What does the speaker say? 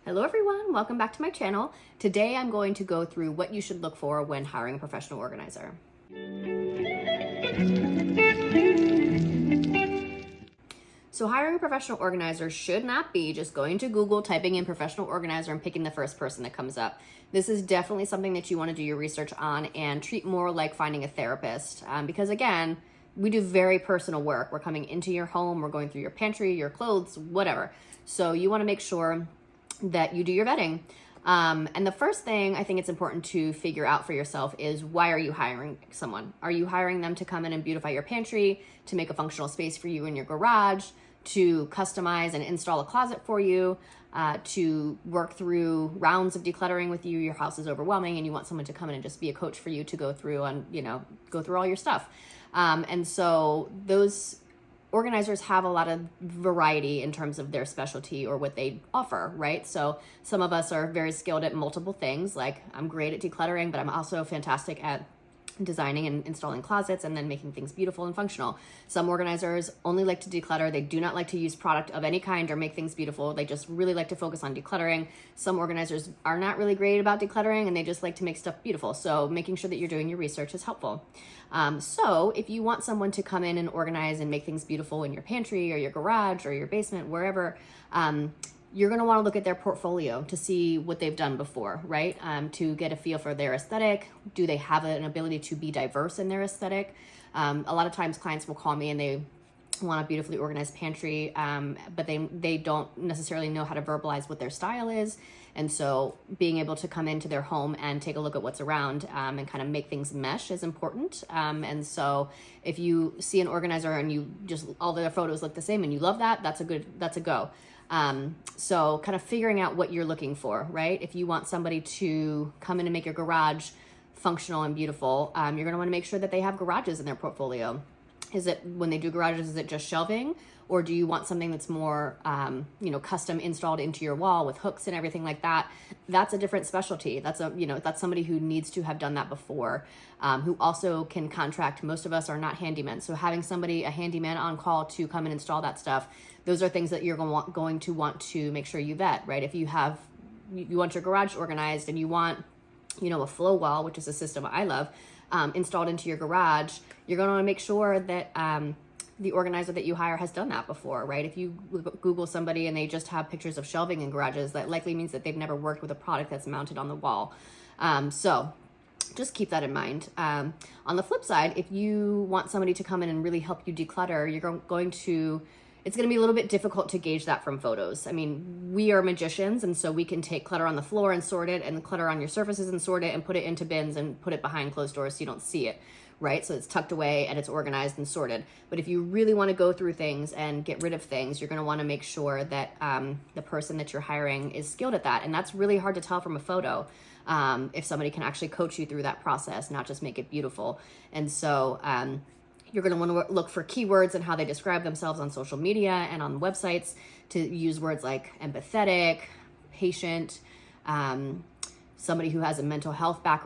Hello everyone, welcome back to my channel. Today I'm going to go through what you should look for when hiring a professional organizer. So hiring a professional organizer should not be just going to Google, typing in professional organizer and picking the first person that comes up. This is definitely something that you want to do your research on and treat more like finding a therapist because again, we do very personal work. We're coming into your home, we're going through your pantry, your clothes, whatever. So you want to make sure that you do your vetting. And the first thing I think it's important to figure out for yourself is, why are you hiring someone? Are you hiring them to come in and beautify your pantry, to make a functional space for you in your garage, to customize and install a closet for you, to work through rounds of decluttering with you? Your house is overwhelming and you want someone to come in and just be a coach for you to go through go through all your stuff. And so those organizers have a lot of variety in terms of their specialty or what they offer, right? So some of us are very skilled at multiple things. Like, I'm great at decluttering, but I'm also fantastic at designing and installing closets and then making things beautiful and functional. Some organizers only like to declutter. They do not like to use product of any kind or make things beautiful. They just really like to focus on decluttering. Some organizers are not really great about decluttering and they just like to make stuff beautiful. So making sure that you're doing your research is helpful. So if you want someone to come in and organize and make things beautiful in your pantry or your garage or your basement, wherever, you're going to want to look at their portfolio to see what they've done before, right? To get a feel for their aesthetic. Do they have an ability to be diverse in their aesthetic? A lot of times clients will call me and they want a beautifully organized pantry, but they don't necessarily know how to verbalize what their style is. And so being able to come into their home and take a look at what's around and kind of make things mesh is important. And so if you see an organizer and you just, all their photos look the same and you love that, that's a go. So kind of figuring out what you're looking for, right? If you want somebody to come in and make your garage functional and beautiful, you're going to want to make sure that they have garages in their portfolio. Is it, when they do garages, is it just shelving? Or do you want something that's more, custom installed into your wall with hooks and everything like that? That's a different specialty. That's that's somebody who needs to have done that before, who also can contract. Most of us are not handymen. So having a handyman on call to come and install that stuff, those are things that you're going to want to make sure you vet, right? If you want your garage organized and you want, a flow wall, which is a system I love, installed into your garage, you're going to want to make sure that the organizer that you hire has done that before, right? If you Google somebody and they just have pictures of shelving in garages, that likely means that they've never worked with a product that's mounted on the wall. So just keep that in mind. On the flip side, if you want somebody to come in and really help you declutter, it's going to be a little bit difficult to gauge that from photos. I mean, we are magicians, and so we can take clutter on the floor and sort it, and clutter on your surfaces and sort it, and put it into bins and put it behind closed doors so you don't see it, right? So it's tucked away and it's organized and sorted. But if you really want to go through things and get rid of things, you're going to want to make sure that the person that you're hiring is skilled at that. And that's really hard to tell from a photo, if somebody can actually coach you through that process, not just make it beautiful. And so you're going to want to look for keywords and how they describe themselves on social media and on websites, to use words like empathetic, patient, somebody who has a mental health background.